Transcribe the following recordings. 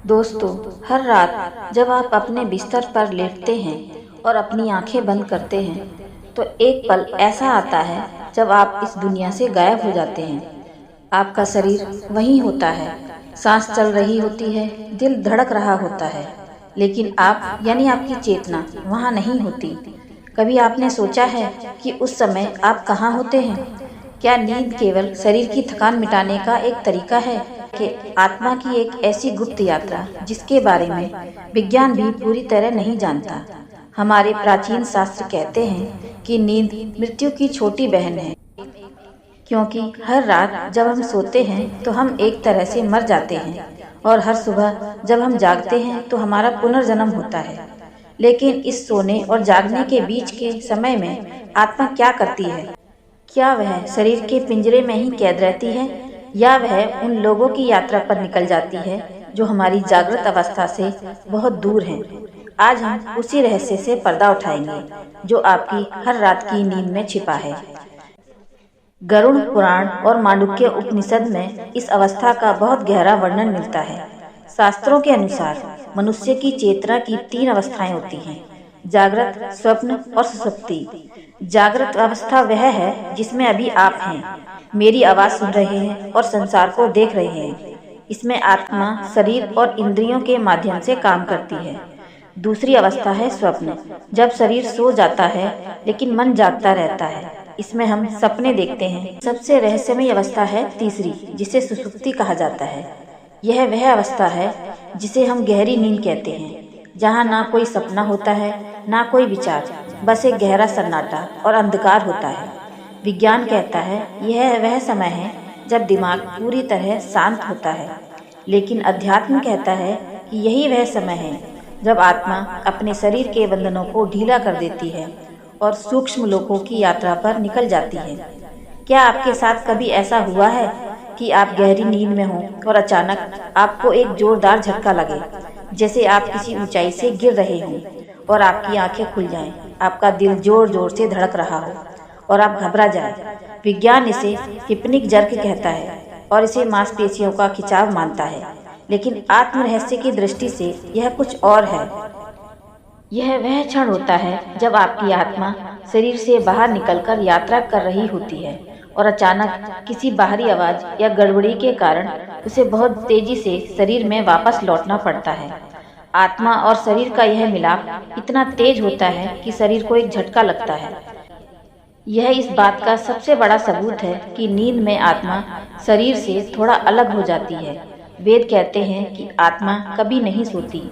दोस्तों, हर रात जब आप अपने बिस्तर पर लेटते हैं और अपनी आंखें बंद करते हैं, तो एक पल ऐसा आता है जब आप इस दुनिया से गायब हो जाते हैं। आपका शरीर वहीं होता है, सांस चल रही होती है, दिल धड़क रहा होता है, लेकिन आप यानी आपकी चेतना वहाँ नहीं होती। कभी आपने सोचा है कि उस समय आप कहाँ होते हैं? क्या नींद केवल शरीर की थकान मिटाने का एक तरीका है कि आत्मा की एक ऐसी गुप्त यात्रा जिसके बारे में विज्ञान भी पूरी तरह नहीं जानता? हमारे प्राचीन शास्त्र कहते हैं कि नींद मृत्यु की छोटी बहन है, क्योंकि हर रात जब हम सोते हैं तो हम एक तरह से मर जाते हैं और हर सुबह जब हम जागते हैं तो हमारा पुनर्जन्म होता है। लेकिन इस सोने और जागने के बीच के समय में आत्मा क्या करती है? क्या वह शरीर के पिंजरे में ही कैद रहती है, या वह उन लोगों की यात्रा पर निकल जाती है जो हमारी जागृत अवस्था से बहुत दूर हैं? आज हम उसी रहस्य से पर्दा उठाएंगे जो आपकी हर रात की नींद में छिपा है। गरुड़ पुराण और मांडुक्य उपनिषद में इस अवस्था का बहुत गहरा वर्णन मिलता है। शास्त्रों के अनुसार मनुष्य की चेतना की 3 अवस्थाएं होती हैं: जागृत, स्वप्न और सुषुप्ति। जागृत अवस्था वह है जिसमें अभी आप हैं, मेरी आवाज सुन रहे हैं और संसार को देख रहे हैं। इसमें आत्मा शरीर और इंद्रियों के माध्यम से काम करती है। दूसरी अवस्था है स्वप्न, जब शरीर सो जाता है लेकिन मन जागता रहता है। इसमें हम सपने देखते हैं। सबसे रहस्यमयी अवस्था है तीसरी, जिसे सुषुप्ति कहा जाता है। यह वह अवस्था है जिसे हम गहरी नींद कहते हैं, जहाँ ना कोई सपना होता है, ना कोई विचार, बस एक गहरा सन्नाटा और अंधकार होता है। विज्ञान कहता है यह वह समय है जब दिमाग पूरी तरह शांत होता है, लेकिन अध्यात्म कहता है कि यही वह समय है जब आत्मा अपने शरीर के बंधनों को ढीला कर देती है और सूक्ष्म लोकों की यात्रा पर निकल जाती है। क्या आपके साथ कभी ऐसा हुआ है कि आप गहरी नींद में हों और अचानक आपको एक जोरदार झटका लगे, जैसे आप किसी ऊंचाई से गिर रहे हों और आपकी आंखें खुल जाएं, आपका दिल जोर जोर से धड़क रहा हो और आप घबरा जाएं? विज्ञान इसे हिप्निक जर्क कहता है और इसे मांसपेशियों का खिंचाव मानता है, लेकिन आत्म रहस्य की दृष्टि से यह कुछ और है। यह वह क्षण होता है जब आपकी आत्मा शरीर से बाहर निकलकर यात्रा कर रही होती है और अचानक किसी बाहरी आवाज या गड़बड़ी के कारण उसे बहुत तेजी से शरीर में वापस लौटना पड़ता है। आत्मा और शरीर का यह मिलाप इतना तेज होता है कि शरीर को एक झटका लगता है। यह इस बात का सबसे बड़ा सबूत है कि नींद में आत्मा शरीर से थोड़ा अलग हो जाती है। वेद कहते हैं कि आत्मा कभी नहीं सोती,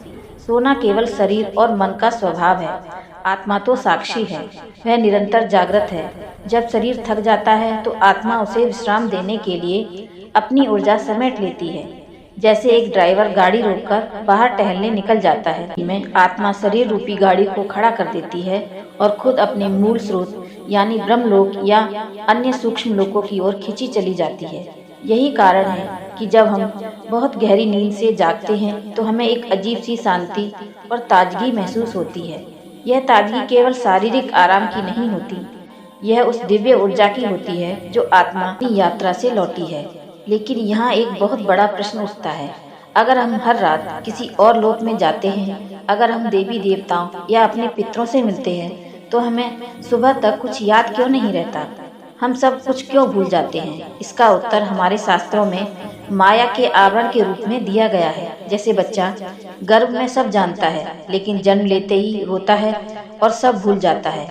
सोना केवल शरीर और मन का स्वभाव है। आत्मा तो साक्षी है, वह निरंतर जागृत है। जब शरीर थक जाता है तो आत्मा उसे विश्राम देने के लिए अपनी ऊर्जा समेट लेती है, जैसे एक ड्राइवर गाड़ी रोककर बाहर टहलने निकल जाता है। में आत्मा शरीर रूपी गाड़ी को खड़ा कर देती है और खुद अपने मूल स्रोत यानी ब्रह्मलोक या अन्य सूक्ष्म लोकों की ओर खींची चली जाती है। यही कारण है कि जब हम बहुत गहरी नींद से जागते हैं तो हमें एक अजीब सी शांति और ताजगी महसूस होती है। यह ताजगी केवल शारीरिक आराम की नहीं होती, यह उस दिव्य ऊर्जा की होती है जो आत्मा की यात्रा से लौटी है। लेकिन यहाँ एक बहुत बड़ा प्रश्न उठता है, अगर हम हर रात किसी और लोक में जाते हैं, अगर हम देवी देवताओं या अपने पितरों से मिलते हैं, तो हमें सुबह तक कुछ याद क्यों नहीं रहता? हम सब कुछ क्यों भूल जाते हैं? इसका उत्तर हमारे शास्त्रों में माया के आवरण के रूप में दिया गया है। जैसे बच्चा गर्भ में सब जानता है, लेकिन जन्म लेते ही रोता है और सब भूल जाता है,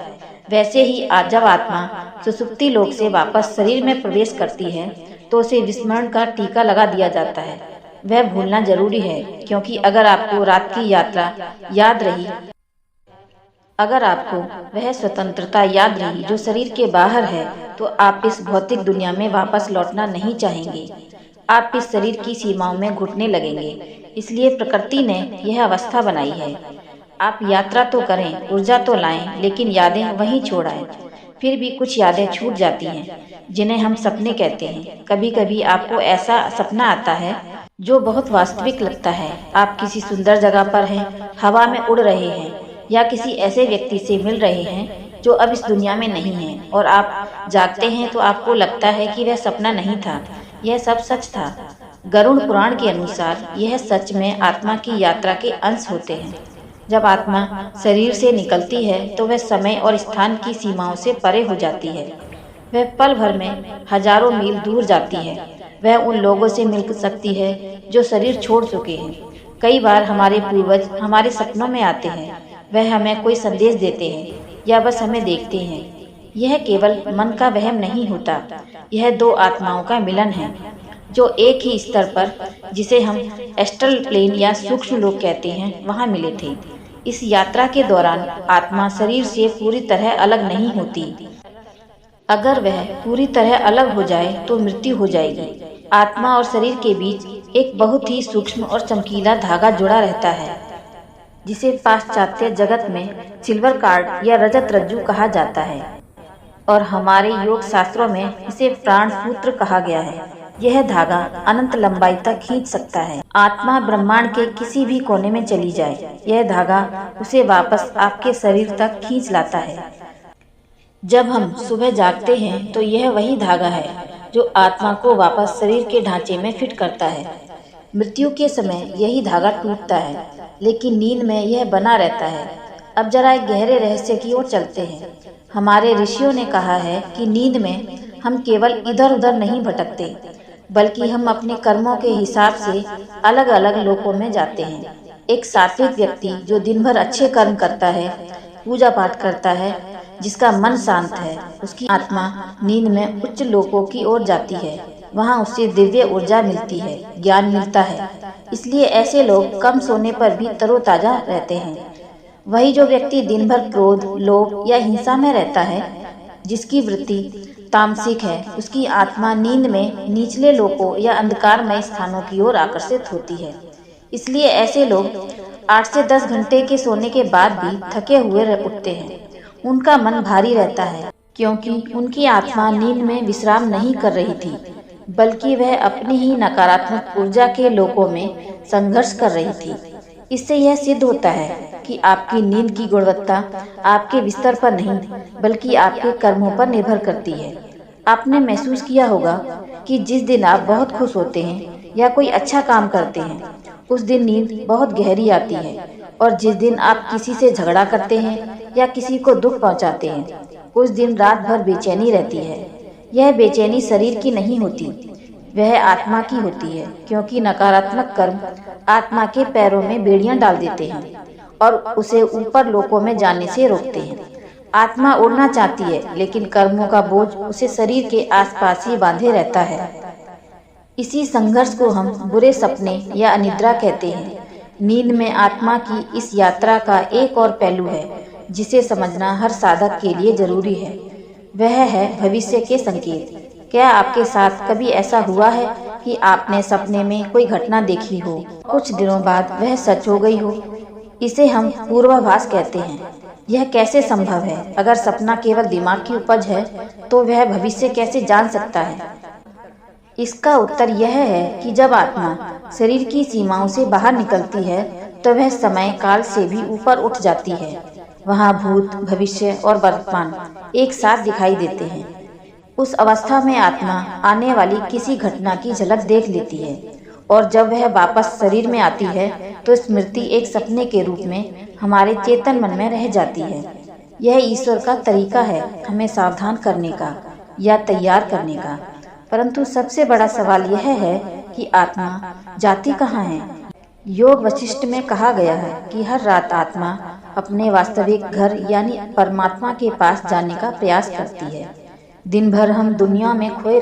वैसे ही जब आत्मा सुषुप्ति लोक से वापस शरीर में प्रवेश करती है तो उसे विस्मरण का टीका लगा दिया जाता है। वह भूलना जरूरी है, क्योंकि अगर आपको रात की यात्रा याद रही, अगर आपको वह स्वतंत्रता याद रही जो शरीर के बाहर है, तो आप इस भौतिक दुनिया में वापस लौटना नहीं चाहेंगे। आप इस शरीर की सीमाओं में घुटने लगेंगे। इसलिए प्रकृति ने यह अवस्था बनाई है। आप यात्रा तो करें, ऊर्जा तो लाएं, लेकिन यादें वहीं छोड़ आएं। फिर भी कुछ यादें छूट जाती हैं, जिन्हें हम सपने कहते हैं। कभी कभी आपको ऐसा सपना आता है जो बहुत वास्तविक लगता है। आप किसी सुंदर जगह पर हैं, हवा में उड़ रहे हैं, या किसी ऐसे व्यक्ति से मिल रहे हैं जो अब इस दुनिया में नहीं है, और आप जागते हैं तो आपको लगता है कि वह सपना नहीं था, यह सब सच था। गरुड़ पुराण के अनुसार यह सच में आत्मा की यात्रा के अंश होते हैं। जब आत्मा शरीर से निकलती है तो वह समय और स्थान की सीमाओं से परे हो जाती है। वह पल भर में हजारों मील दूर जाती है। वह उन लोगों से मिल सकती है जो शरीर छोड़ चुके हैं। कई बार हमारे पूर्वज हमारे सपनों में आते हैं। वह हमें कोई संदेश देते हैं या बस हमें देखते हैं। यह केवल मन का वहम नहीं होता, यह दो आत्माओं का मिलन है जो एक ही स्तर पर, जिसे हम एस्ट्रल प्लेन या सूक्ष्म लोक कहते हैं, वहाँ मिले थे। इस यात्रा के दौरान आत्मा शरीर से पूरी तरह अलग नहीं होती। अगर वह पूरी तरह अलग हो जाए तो मृत्यु हो जाएगी। आत्मा और शरीर के बीच एक बहुत ही सूक्ष्म और चमकीला धागा जुड़ा रहता है, जिसे पाश्चात्य जगत में सिल्वर कार्ड या रजत रज्जु कहा जाता है और हमारे योग शास्त्रों में इसे प्राण सूत्र कहा गया है। यह धागा अनंत लंबाई तक खींच सकता है। आत्मा ब्रह्मांड के किसी भी कोने में चली जाए, यह धागा उसे वापस आपके शरीर तक खींच लाता है। जब हम सुबह जागते हैं तो यह वही धागा है जो आत्मा को वापस शरीर के ढांचे में फिट करता है। मृत्यु के समय यही धागा टूटता है, लेकिन नींद में यह बना रहता है। अब जरा एक गहरे रहस्य की ओर चलते हैं। हमारे ऋषियों ने कहा है कि नींद में हम केवल इधर उधर नहीं भटकते, बल्कि हम अपने कर्मों के हिसाब से अलग अलग लोकों में जाते हैं। एक सात्विक व्यक्ति जो दिन भर अच्छे कर्म करता है, पूजा पाठ करता है, जिसका मन शांत है, उसकी आत्मा नींद में उच्च लोकों की ओर जाती है। वहाँ उसे दिव्य ऊर्जा मिलती है, ज्ञान मिलता है। इसलिए ऐसे लोग कम सोने पर भी तरोताजा रहते हैं। वही जो व्यक्ति दिन भर क्रोध, लोभ या हिंसा में रहता है, जिसकी वृत्ति तामसिक है, उसकी आत्मा नींद में निचले लोकों या अंधकारमय स्थानों की ओर आकर्षित होती है। इसलिए ऐसे लोग 8 से 10 घंटे के सोने के बाद भी थके हुए उठते हैं। उनका मन भारी रहता है, क्योंकि उनकी आत्मा नींद में विश्राम नहीं कर रही थी, बल्कि वह अपनी ही नकारात्मक ऊर्जा के लोकों में संघर्ष कर रही थी। इससे यह सिद्ध होता है कि आपकी नींद की गुणवत्ता आपके बिस्तर पर नहीं, बल्कि आपके कर्मों पर निर्भर करती है। आपने महसूस किया होगा कि जिस दिन आप बहुत खुश होते हैं या कोई अच्छा काम करते हैं, उस दिन नींद बहुत गहरी आती है, और जिस दिन आप किसी से झगड़ा करते हैं या किसी को दुख पहुंचाते हैं, उस दिन रात भर बेचैनी रहती है। यह बेचैनी शरीर की नहीं होती, वह आत्मा की होती है, क्योंकि नकारात्मक कर्म आत्मा के पैरों में बेड़ियां डाल देते हैं और उसे ऊपर लोकों में जाने से रोकते हैं। आत्मा उड़ना चाहती है, लेकिन कर्मों का बोझ उसे शरीर के आसपास ही बांधे रहता है। इसी संघर्ष को हम बुरे सपने या अनिद्रा कहते हैं। नींद में आत्मा की इस यात्रा का एक और पहलू है जिसे समझना हर साधक के लिए जरूरी है। वह है भविष्य के संकेत। क्या आपके साथ कभी ऐसा हुआ है कि आपने सपने में कोई घटना देखी हो, कुछ दिनों बाद वह सच हो गई हो? इसे हम पूर्वाभास कहते हैं। यह कैसे संभव है? अगर सपना केवल दिमाग की उपज है, तो वह भविष्य कैसे जान सकता है? इसका उत्तर यह है कि जब आत्मा शरीर की सीमाओं से बाहर निकलती है, तो वह समय काल से भी ऊपर उठ जाती है। वहाँ भूत, भविष्य और वर्तमान एक साथ दिखाई देते हैं। उस अवस्था में आत्मा आने वाली किसी घटना की झलक देख लेती है, और जब वह वापस शरीर में आती है तो स्मृति एक सपने के रूप में हमारे चेतन मन में रह जाती है। यह ईश्वर का तरीका है हमें सावधान करने का या तैयार करने का। परंतु सबसे बड़ा सवाल यह है कि आत्मा जाती कहाँ है? योग वशिष्ठ में कहा गया है कि हर रात आत्मा अपने वास्तविक घर यानी परमात्मा के पास जाने का प्रयास करती है। दिन भर हम दुनिया में खोए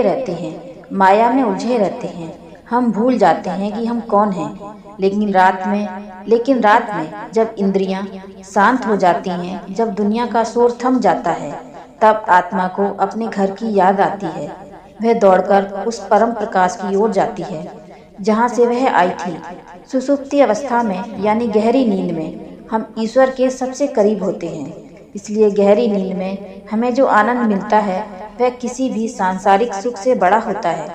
रहते हैं, माया में उलझे रहते हैं। हम भूल जाते हैं कि हम कौन हैं। लेकिन रात में जब इंद्रियां शांत हो जाती हैं, जब दुनिया का शोर थम जाता है, तब आत्मा को अपने घर की याद आती है। वह दौड़कर उस परम प्रकाश की ओर जाती है जहाँ से वह आई थी। सुषुप्ति अवस्था में यानी गहरी नींद में हम ईश्वर के सबसे करीब होते हैं। इसलिए गहरी नींद में हमें जो आनंद मिलता है वह किसी भी सांसारिक सुख से बड़ा होता है।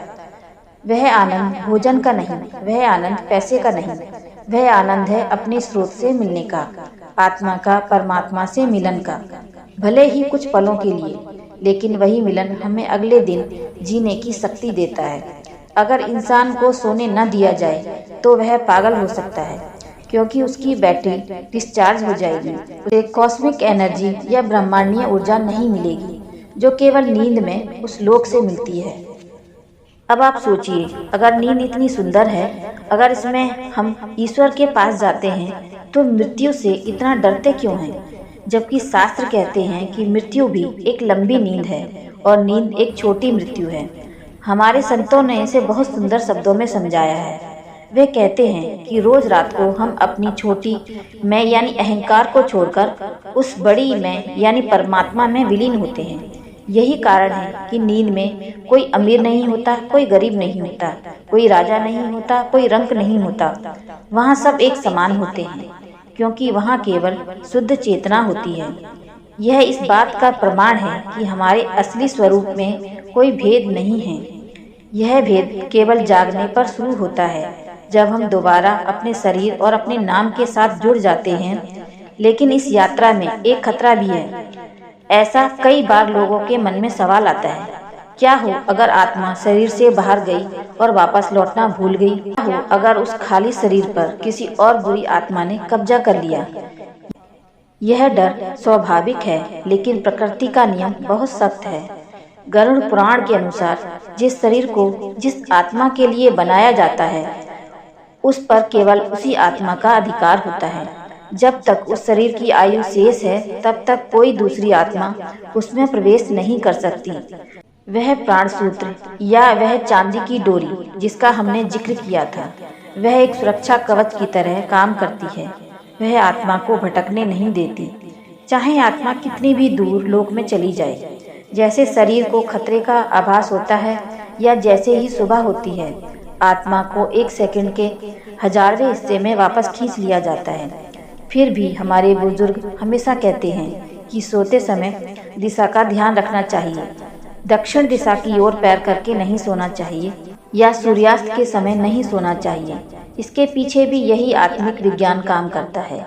वह आनंद भोजन का नहीं, वह आनंद पैसे का नहीं, वह आनंद है अपने स्रोत से मिलने का, आत्मा का परमात्मा से मिलन का। भले ही कुछ पलों के लिए, लेकिन वही मिलन हमें अगले दिन जीने की शक्ति देता है। अगर इंसान को सोने न दिया जाए तो वह पागल हो सकता है, क्योंकि उसकी बैटरी डिस्चार्ज हो जाएगी। उसे कॉस्मिक एनर्जी या ब्रह्मांडीय ऊर्जा नहीं मिलेगी, जो केवल नींद में उस लोक से मिलती है। अब आप सोचिए, अगर नींद इतनी सुंदर है, अगर इसमें हम ईश्वर के पास जाते हैं, तो मृत्यु से इतना डरते क्यों हैं? जबकि शास्त्र कहते हैं कि मृत्यु भी एक लंबी नींद है और नींद एक छोटी मृत्यु है। हमारे संतों ने इसे बहुत सुंदर शब्दों में समझाया है। वे कहते हैं कि रोज रात को हम अपनी छोटी मैं यानी अहंकार को छोड़कर उस बड़ी मैं यानी परमात्मा में विलीन होते हैं। यही कारण है कि नींद में कोई अमीर नहीं होता, कोई गरीब नहीं होता, कोई राजा नहीं होता, कोई रंक नहीं होता। वहाँ सब एक समान होते हैं, क्योंकि वहाँ केवल शुद्ध चेतना होती है। यह इस बात का प्रमाण है कि हमारे असली स्वरूप में कोई भेद नहीं है। यह भेद केवल जागने पर शुरू होता है, जब हम दोबारा अपने शरीर और अपने नाम के साथ जुड़ जाते हैं। लेकिन इस यात्रा में एक खतरा भी है। ऐसा कई बार लोगों के मन में सवाल आता है, क्या हो अगर आत्मा शरीर से बाहर गई और वापस लौटना भूल गई? क्या हो अगर उस खाली शरीर पर किसी और बुरी आत्मा ने कब्जा कर लिया? यह डर स्वाभाविक है, लेकिन प्रकृति का नियम बहुत सख्त है। गरुड़ पुराण के अनुसार जिस शरीर को जिस आत्मा के लिए बनाया जाता है, उस पर केवल उसी आत्मा का अधिकार होता है। जब तक उस शरीर की आयु शेष है, तब तक कोई दूसरी आत्मा उसमें प्रवेश नहीं कर सकती। वह प्राण सूत्र या वह चांदी की डोरी जिसका हमने जिक्र किया था, वह एक सुरक्षा कवच की तरह काम करती है। वह आत्मा को भटकने नहीं देती, चाहे आत्मा कितनी भी दूर लोक में चली जाए। जैसे शरीर को खतरे का आभास होता है या जैसे ही सुबह होती है, आत्मा को एक सेकंड के 1000वें हिस्से में वापस खींच लिया जाता है। फिर भी हमारे बुजुर्ग हमेशा कहते हैं कि सोते समय दिशा का ध्यान रखना चाहिए। दक्षिण दिशा की ओर पैर करके नहीं सोना चाहिए या सूर्यास्त के समय नहीं सोना चाहिए। इसके पीछे भी यही आत्मिक विज्ञान काम करता है।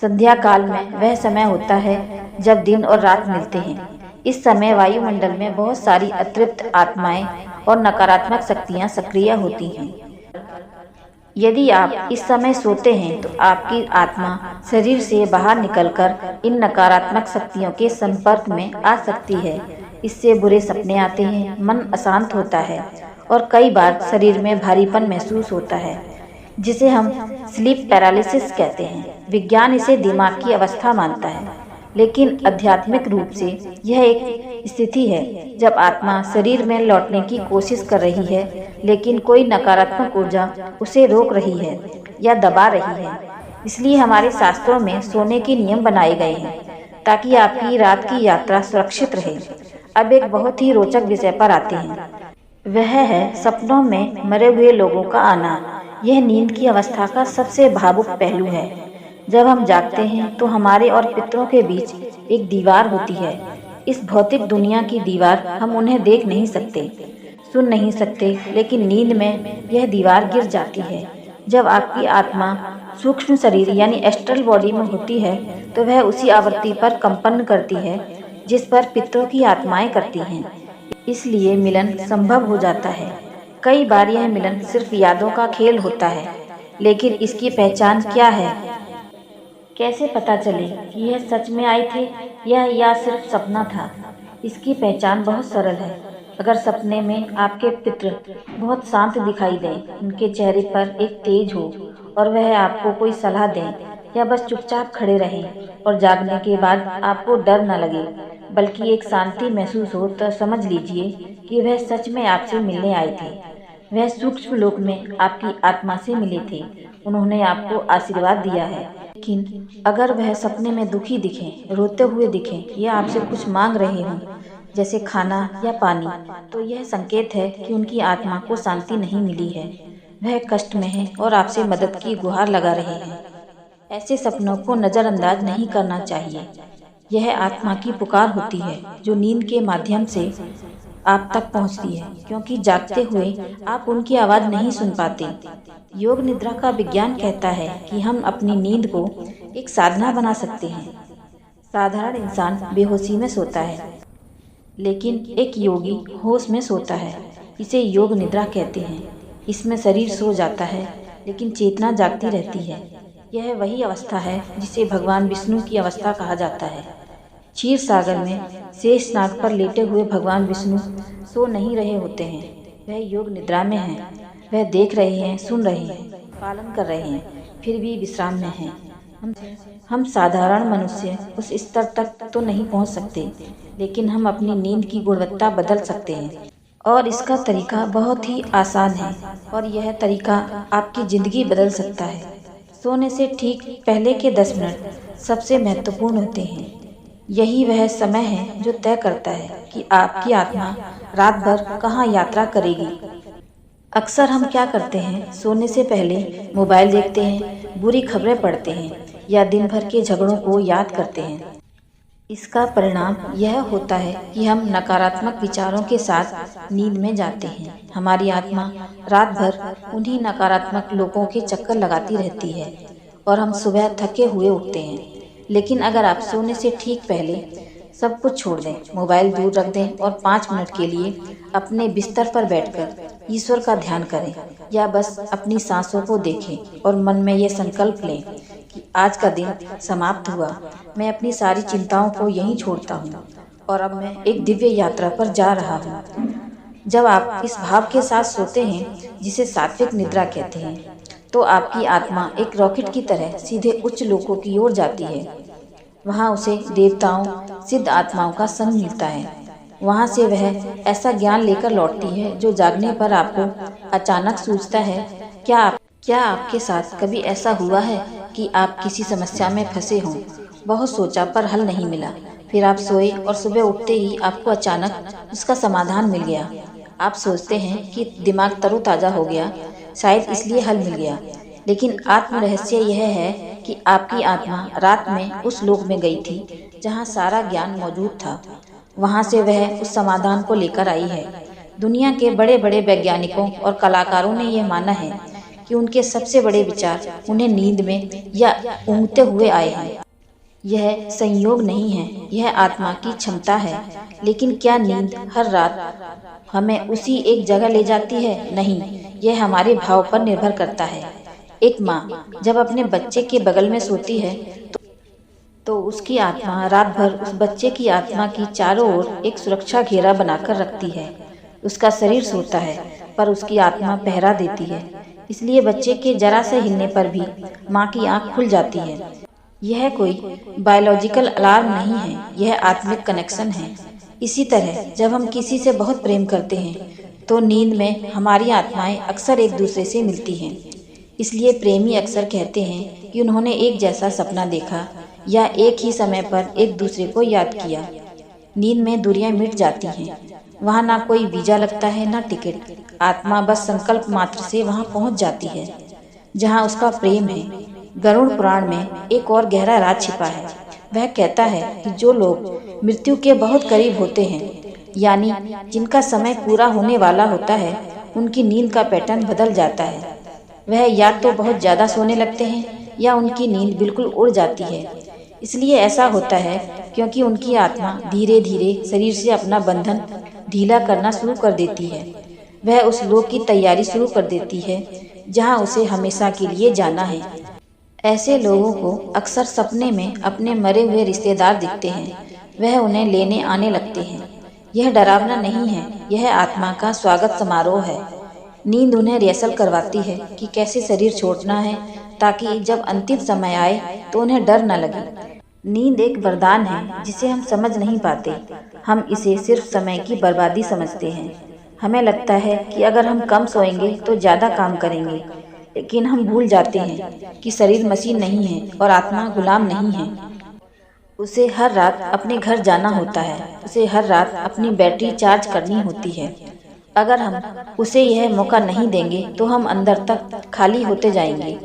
संध्या काल में वह समय होता है जब दिन और रात मिलते हैं। इस समय वायुमंडल में बहुत सारी अतृप्त आत्माएं और नकारात्मक शक्तियां सक्रिय होती हैं। यदि आप इस समय सोते हैं तो आपकी आत्मा शरीर से बाहर निकलकर इन नकारात्मक शक्तियों के संपर्क में आ सकती है। इससे बुरे सपने आते हैं, मन अशांत होता है और कई बार शरीर में भारीपन महसूस होता है, जिसे हम स्लीप पैरालिसिस कहते हैं। विज्ञान इसे दिमाग की अवस्था मानता है, लेकिन आध्यात्मिक रूप से यह एक स्थिति है जब आत्मा शरीर में लौटने की कोशिश कर रही है, लेकिन कोई नकारात्मक ऊर्जा उसे रोक रही है या दबा रही है। इसलिए हमारे शास्त्रों में सोने के नियम बनाए गए हैं ताकि आपकी रात की यात्रा सुरक्षित रहे। अब एक बहुत ही रोचक विषय पर आते हैं। वह है सपनों में मरे हुए लोगों का आना। यह नींद की अवस्था का सबसे भावुक पहलू है। जब हम जागते हैं तो हमारे और पितरों के बीच एक दीवार होती है। इस भौतिक दुनिया की दीवार हम उन्हें देख नहीं सकते, सुन नहीं सकते, लेकिन नींद में यह दीवार गिर जाती है। जब आपकी आत्मा सूक्ष्म शरीर यानी एस्ट्रल बॉडी में होती है तो वह उसी आवृत्ति पर कंपन करती है जिस पर पितरों की आत्माएं करती हैं। इसलिए मिलन संभव हो जाता है। कई बार यह मिलन सिर्फ यादों का खेल होता है, लेकिन इसकी पहचान क्या है? कैसे पता चले कि यह सच में आए थे या सिर्फ सपना था? इसकी पहचान बहुत सरल है। अगर सपने में आपके पितृ बहुत शांत दिखाई दें, उनके चेहरे पर एक तेज हो और वह आपको कोई सलाह दें या बस चुपचाप खड़े रहें और जागने के बाद आपको डर न लगे बल्कि एक शांति महसूस हो, तो समझ लीजिए कि वह सच में आपसे मिलने आए थे। वह सूक्ष्म लोक में आपकी आत्मा से मिले थे। उन्होंने आपको आशीर्वाद दिया है। लेकिन अगर वह सपने में दुखी दिखें, रोते हुए दिखें या आपसे कुछ मांग रहे हों, जैसे खाना या पानी, तो यह संकेत है कि उनकी आत्मा को शांति नहीं मिली है। वह कष्ट में है और आपसे मदद की गुहार लगा रहे हैं। ऐसे सपनों को नज़रअंदाज नहीं करना चाहिए। यह आत्मा की पुकार होती है जो नींद के माध्यम से आप तक पहुंचती है, क्योंकि जागते हुए आप उनकी आवाज़ नहीं सुन पाते। योग निद्रा का विज्ञान कहता है कि हम अपनी नींद को एक साधना बना सकते हैं। साधारण इंसान बेहोशी में सोता है, लेकिन एक योगी होश में सोता है। इसे योग निद्रा कहते हैं। इसमें शरीर सो जाता है लेकिन चेतना जागती रहती है। यह वही अवस्था है जिसे भगवान विष्णु की अवस्था कहा जाता है। क्षीर सागर में शेष नाग पर लेटे हुए भगवान विष्णु सो नहीं रहे होते हैं। वह योग निद्रा में हैं। वह देख रहे हैं, सुन रहे हैं, पालन कर रहे हैं, फिर भी विश्राम में हैं। हम साधारण मनुष्य उस स्तर तक तो नहीं पहुंच सकते, लेकिन हम अपनी नींद की गुणवत्ता बदल सकते हैं। और इसका तरीका बहुत ही आसान है और यह तरीका आपकी ज़िंदगी बदल सकता है। सोने से ठीक पहले के 10 मिनट सबसे महत्वपूर्ण होते हैं। यही वह समय है जो तय करता है कि आपकी आत्मा रात भर कहाँ यात्रा करेगी। अक्सर हम क्या करते हैं, सोने से पहले मोबाइल देखते हैं, बुरी खबरें पढ़ते हैं या दिन भर के झगड़ों को याद करते हैं। इसका परिणाम यह होता है कि हम नकारात्मक विचारों के साथ नींद में जाते हैं। हमारी आत्मा रात भर उन्हीं नकारात्मक लोगों के चक्कर लगाती रहती है और हम सुबह थके हुए उठते हैं। लेकिन अगर आप सोने से ठीक पहले सब कुछ छोड़ दें, मोबाइल दूर रख दें और 5 मिनट के लिए अपने बिस्तर पर बैठकर ईश्वर का ध्यान करें या बस अपनी सांसों को देखें और मन में ये संकल्प लें कि आज का दिन समाप्त हुआ, मैं अपनी सारी चिंताओं को यहीं छोड़ता हूँ और अब मैं एक दिव्य यात्रा पर जा रहा हूँ। जब आप इस भाव के साथ सोते हैं, जिसे सात्विक निद्रा कहते हैं, तो आपकी आत्मा एक रॉकेट की तरह सीधे उच्च लोकों की ओर जाती है। वहाँ उसे देवताओं, सिद्ध आत्माओं का संग मिलता है। वहाँ से वह ऐसा ज्ञान लेकर लौटती है जो जागने पर आपको अचानक सूझता है। क्या आपके साथ कभी ऐसा हुआ है कि आप किसी समस्या में फंसे हों, बहुत सोचा पर हल नहीं मिला, फिर आप सोए और सुबह उठते ही आपको अचानक उसका समाधान मिल गया। आप सोचते हैं कि दिमाग तरोताज़ा हो गया, शायद इसलिए हल मिल गया, लेकिन आत्म रहस्य यह है कि आपकी आत्मा रात में उस लोक में गई थी जहाँ सारा ज्ञान मौजूद था। वहाँ से वह उस समाधान को लेकर आई है। दुनिया के बड़े बड़े वैज्ञानिकों और कलाकारों ने यह माना है कि उनके सबसे बड़े विचार उन्हें नींद में या ऊँघते हुए आए हैं। यह संयोग नहीं है, यह आत्मा की क्षमता है। लेकिन क्या नींद हर रात हमें उसी एक जगह ले जाती है? नहीं, यह हमारे भाव पर निर्भर करता है। एक माँ जब अपने बच्चे के बगल में सोती है तो उसकी आत्मा रात भर उस बच्चे की आत्मा की चारों ओर एक सुरक्षा घेरा बनाकर रखती है। उसका शरीर सोता है पर उसकी आत्मा पहरा देती है। इसलिए बच्चे के जरा से हिलने पर भी माँ की आंख खुल जाती है। यह कोई बायोलॉजिकल अलार्म नहीं है, यह आत्मिक कनेक्शन है। इसी तरह जब हम किसी से बहुत प्रेम करते हैं तो नींद में हमारी आत्माएं अक्सर एक दूसरे से मिलती हैं। इसलिए प्रेमी अक्सर कहते हैं कि उन्होंने एक जैसा सपना देखा या एक ही समय पर एक दूसरे को याद किया। नींद में दूरियां मिट जाती हैं। वहाँ ना कोई वीजा लगता है, ना टिकट। आत्मा बस संकल्प मात्र से वहाँ पहुँच जाती है जहाँ उसका प्रेम है। गरुड़ पुराण में एक और गहरा राज छिपा है। वह कहता है कि जो लोग मृत्यु के बहुत करीब होते हैं, यानी जिनका समय पूरा होने वाला होता है, उनकी नींद का पैटर्न बदल जाता है। वह या तो बहुत ज़्यादा सोने लगते हैं या उनकी नींद बिल्कुल उड़ जाती है। इसलिए ऐसा होता है क्योंकि उनकी आत्मा धीरे धीरे शरीर से अपना बंधन ढीला करना शुरू कर देती है। वह उस लोक की तैयारी शुरू कर देती है जहाँ उसे हमेशा के लिए जाना है। ऐसे लोगों को अक्सर सपने में अपने मरे हुए रिश्तेदार दिखते हैं। वह उन्हें लेने आने लगते हैं। यह डरावना नहीं है, यह आत्मा का स्वागत समारोह है। नींद उन्हें रिहर्सल करवाती है कि कैसे शरीर छोड़ना है, ताकि जब अंतिम समय आए तो उन्हें डर न लगे। नींद एक वरदान है जिसे हम समझ नहीं पाते। हम इसे सिर्फ समय की बर्बादी समझते हैं। हमें लगता है कि अगर हम कम सोएंगे तो ज़्यादा काम करेंगे, लेकिन हम भूल जाते हैं कि शरीर मशीन नहीं है और आत्मा गुलाम नहीं है। उसे हर रात अपने घर जाना होता है। उसे हर रात अपनी बैटरी चार्ज करनी होती है। अगर हम उसे यह मौका नहीं देंगे तो हम अंदर तक खाली होते जाएंगे।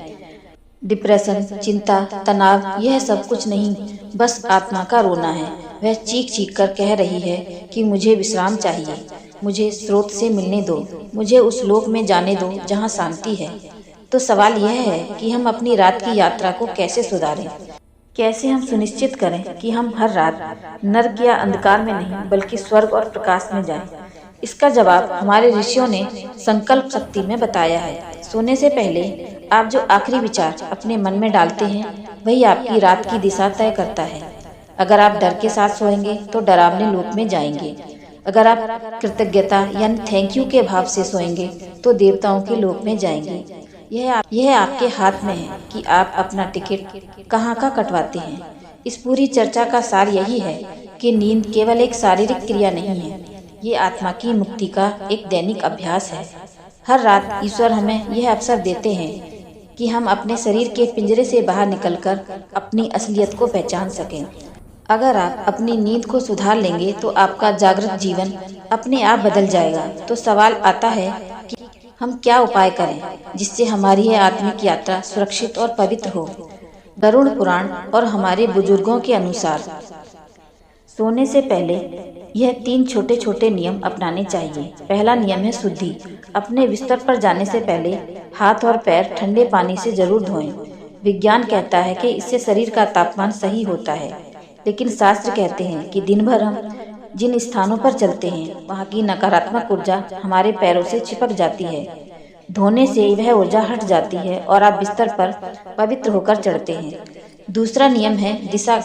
डिप्रेशन, चिंता, तनाव, यह सब कुछ नहीं, बस आत्मा का रोना है। वह चीख चीख कर कह रही है कि मुझे विश्राम चाहिए, मुझे स्रोत से मिलने दो, मुझे उस लोक में जाने दो जहाँ शांति है। तो सवाल यह है कि हम अपनी रात की यात्रा को कैसे सुधारें। कैसे हम सुनिश्चित करें कि हम हर रात नर्क या अंधकार में नहीं बल्कि स्वर्ग और प्रकाश में जाएं? इसका जवाब हमारे ऋषियों ने संकल्प शक्ति में बताया है। सोने से पहले आप जो आखिरी विचार अपने मन में डालते हैं वही आपकी रात की दिशा तय करता है। अगर आप डर के साथ सोएंगे तो डरावने लोक में जाएंगे। अगर आप कृतज्ञता यानी थैंक यू के भाव से सोएंगे तो देवताओं के लोक में जाएंगे। यह आपके हाथ में है कि आप अपना टिकट कहाँ का कटवाते हैं। इस पूरी चर्चा का सार यही है कि नींद केवल एक शारीरिक क्रिया नहीं है, ये आत्मा की मुक्ति का एक दैनिक अभ्यास है। हर रात ईश्वर हमें यह अवसर देते हैं कि हम अपने शरीर के पिंजरे से बाहर निकलकर अपनी असलियत को पहचान सकें। अगर आप अपनी नींद को सुधार लेंगे तो आपका जागृत जीवन अपने आप बदल जाएगा। तो सवाल आता है कि हम क्या उपाय करें जिससे हमारी यह आत्मिक यात्रा सुरक्षित और पवित्र हो। गरुड़ पुराण और हमारे बुजुर्गों के अनुसार सोने से पहले यह 3 छोटे छोटे नियम अपनाने चाहिए। पहला नियम है शुद्धि। अपने बिस्तर पर जाने से पहले हाथ और पैर ठंडे पानी से जरूर धोएं। विज्ञान कहता है कि इससे शरीर का तापमान सही होता है, लेकिन शास्त्र कहते हैं कि दिन भर हम जिन स्थानों पर चलते हैं वहाँ की नकारात्मक ऊर्जा हमारे पैरों से चिपक जाती है। धोने से वह ऊर्जा हट जाती है और आप बिस्तर पर पवित्र होकर चढ़ते हैं। दूसरा नियम है दिशा।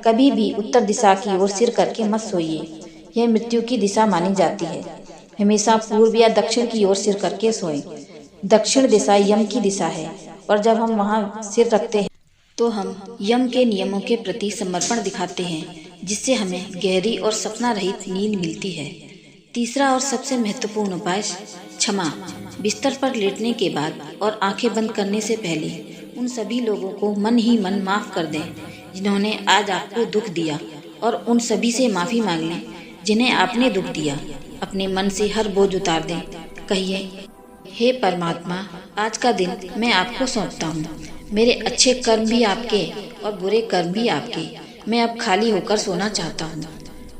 कभी भी उत्तर दिशा की ओर सिर करके मत सोइए, यह मृत्यु की दिशा मानी जाती है। हमेशा पूर्व या दक्षिण की ओर सिर करके सोएं। दक्षिण दिशा यम की दिशा है और जब हम वहाँ सिर रखते हैं तो हम यम के नियमों के प्रति समर्पण दिखाते हैं, जिससे हमें गहरी और सपना रहित नींद मिलती है। तीसरा और सबसे महत्वपूर्ण उपाय क्षमा। बिस्तर पर लेटने के बाद और आंखें बंद करने से पहले उन सभी लोगों को मन ही मन माफ कर दें जिन्होंने आज आपको दुख दिया, और उन सभी से माफ़ी मांग लें जिन्हें आपने दुख दिया। अपने मन से हर बोझ उतार दें। कहिए, हे परमात्मा, आज का दिन मैं आपको सौंपता हूँ। मेरे अच्छे कर्म भी आपके और बुरे कर्म भी आपके। मैं अब खाली होकर सोना चाहता हूँ।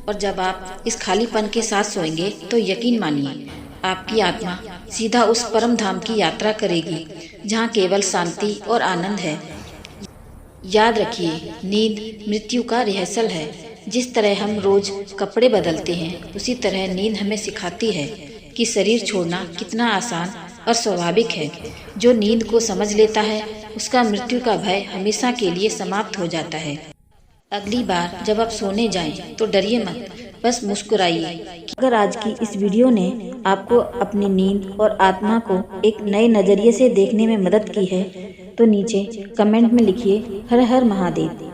और जब आप इस खालीपन के साथ सोएंगे तो यकीन मानिए आपकी आत्मा सीधा उस परम धाम की यात्रा करेगी जहाँ केवल शांति और आनंद है। याद रखिए, नींद मृत्यु का रिहर्सल है। जिस तरह हम रोज कपड़े बदलते हैं, उसी तरह नींद हमें सिखाती है कि शरीर छोड़ना कितना आसान और स्वाभाविक है। जो नींद को समझ लेता है उसका मृत्यु का भय हमेशा के लिए समाप्त हो जाता है। अगली बार जब आप सोने जाएं तो डरिए मत, बस मुस्कुराइए। अगर आज की इस वीडियो ने आपको अपनी नींद और आत्मा को एक नए नज़रिए से देखने में मदद की है तो नीचे कमेंट में लिखिए हर हर महादेव।